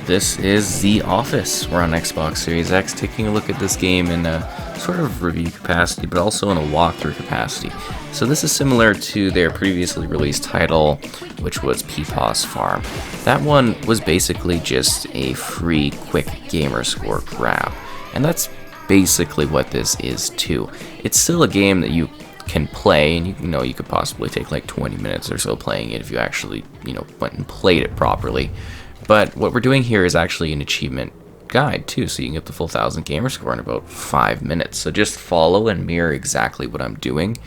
This is The Office. We're on Xbox Series X, taking a look at this game in a sort of review capacity, but also in a walkthrough capacity. So this is similar to their previously released title, which was Peepaw's Farm. That one was basically just a free, quick Gamerscore grab, and that's basically what this is too. It's still a game that you can play, and you could possibly take like 20 minutes or so playing it if you actually went and played it properly. But what we're doing here is actually an achievement guide too, so you can get the full 1000 gamer score in about 5 minutes. So just follow and mirror exactly what I'm doing,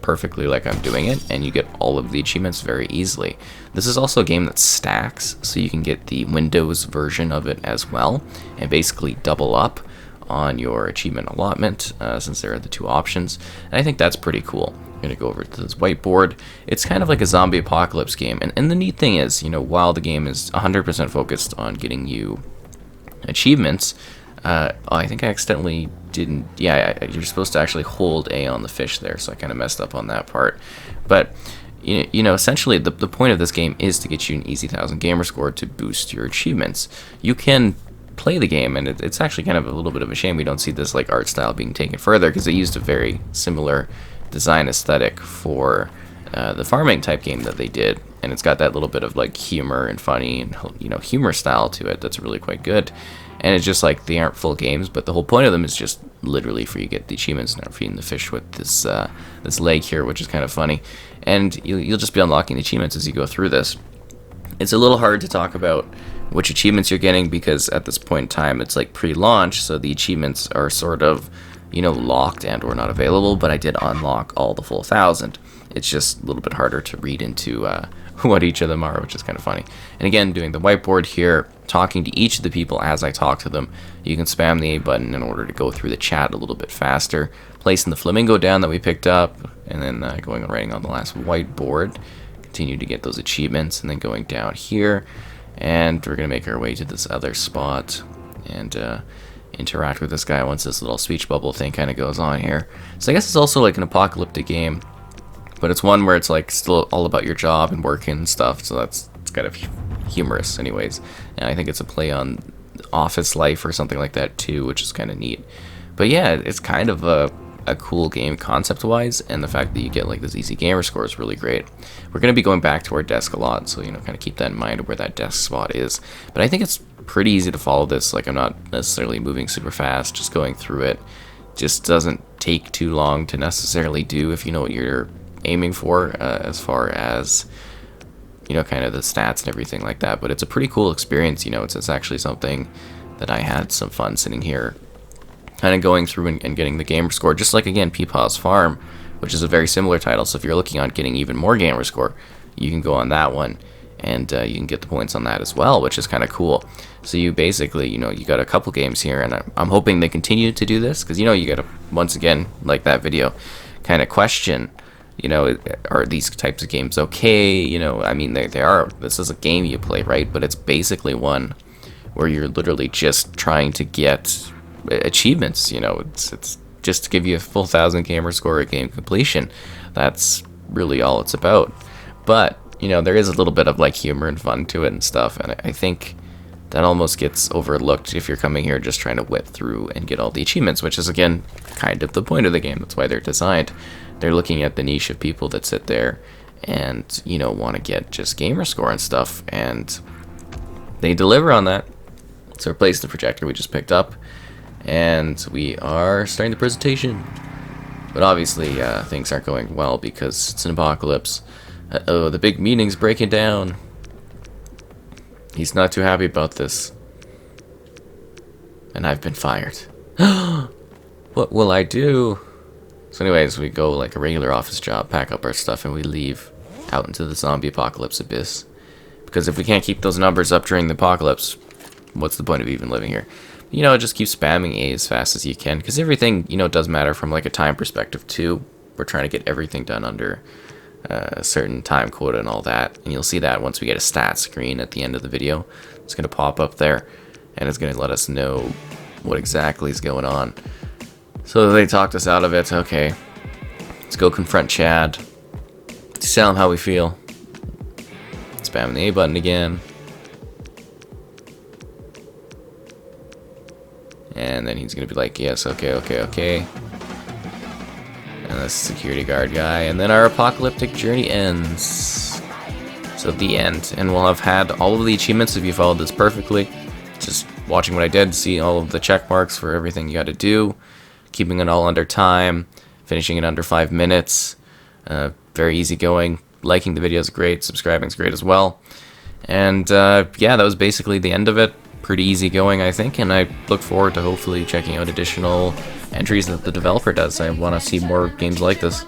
perfectly like I'm doing it, and you get all of the achievements very easily. This is also a game that stacks, so you can get the Windows version of it as well, and basically double up on your achievement allotment, since there are the two options. And I think that's pretty cool. I'm going to go over to this whiteboard. It's kind of like a zombie apocalypse game. And the neat thing is, while the game is 100% focused on getting you achievements, I think I accidentally didn't. Yeah, you're supposed to actually hold A on the fish there, so I kind of messed up on that part. But essentially the point of this game is to get you an easy 1000 gamer score to boost your achievements. You can play the game, and it's actually kind of a little bit of a shame we don't see this like art style being taken further, because it used a very similar design aesthetic for the farming type game that they did, and it's got that little bit of like humor and funny and humor style to it that's really quite good. And it's just like they aren't full games, but the whole point of them is just literally for you to get the achievements. Now feeding the fish with this this leg here, which is kind of funny, and you'll just be unlocking the achievements as you go through this. It's a little hard to talk about which achievements you're getting, because at this point in time it's like pre-launch, so the achievements are sort of locked and or not available, but I did unlock all the full 1000. It's just a little bit harder to read into what each of them are, which is kind of funny. And again, doing the whiteboard here, talking to each of the people as I talk to them. You can spam the A button in order to go through the chat a little bit faster, placing the flamingo down that we picked up, and then going and writing on the last whiteboard. Continue to get those achievements, and then going down here, and we're going to make our way to this other spot and interact with this guy once this little speech bubble thing kind of goes on here. So I guess it's also like an apocalyptic game, but it's one where it's like still all about your job and working and stuff, so it's kind of humorous anyways. And I think it's a play on office life or something like that too, which is kind of neat. But yeah, it's kind of a cool game concept wise, and the fact that you get like this easy gamer score is really great. We're going to be going back to our desk a lot, so kind of keep that in mind where that desk spot is. But I think it's pretty easy to follow this. Like, I'm not necessarily moving super fast, just going through it just doesn't take too long to necessarily do if you know what you're aiming for, as far as kind of the stats and everything like that. But it's a pretty cool experience. It's actually something that I had some fun sitting here kind of going through and getting the gamer score, just like again Peepaw's Farm, which is a very similar title. So if you're looking on getting even more gamer score, you can go on that one, and you can get the points on that as well, which is kind of cool. So you basically you got a couple games here, and I'm hoping they continue to do this, because you got to, once again, like that video, kind of question are these types of games okay? I mean, they are. This is a game you play, right? But it's basically one where you're literally just trying to get achievements. It's just to give you a full 1000 gamer score at game completion. That's really all it's about. But there is a little bit of like humor and fun to it and stuff, and I think that almost gets overlooked if you're coming here just trying to whip through and get all the achievements, which is again kind of the point of the game. That's why they're designed. They're looking at the niche of people that sit there and want to get just gamer score and stuff, and they deliver on that. So replace the projector we just picked up, and we are starting the presentation. But obviously things aren't going well because it's an apocalypse. Uh-oh, the big meeting's breaking down. He's not too happy about this. And I've been fired. What will I do? So anyways, we go like a regular office job, pack up our stuff, and we leave out into the zombie apocalypse abyss. Because if we can't keep those numbers up during the apocalypse, what's the point of even living here? Just keep spamming A as fast as you can, because everything, does matter from like a time perspective too. We're trying to get everything done under a certain time quota and all that, and you'll see that once we get a stat screen at the end of the video. It's going to pop up there, and it's going to let us know what exactly is going on. So they talked us out of it. Okay, let's go confront Chad, tell him how we feel. Spamming the A button again. And then he's gonna be like, yes, okay, okay, okay. And the security guard guy. And then our apocalyptic journey ends. So the end. And we'll have had all of the achievements if you followed this perfectly. Just watching what I did, see all of the check marks for everything you gotta do. Keeping it all under time. Finishing it under 5 minutes. Very easy going. Liking the video is great. Subscribing is great as well. And yeah, that was basically the end of it. Pretty easy going, I think, and I look forward to hopefully checking out additional entries that the developer does. I want to see more games like this.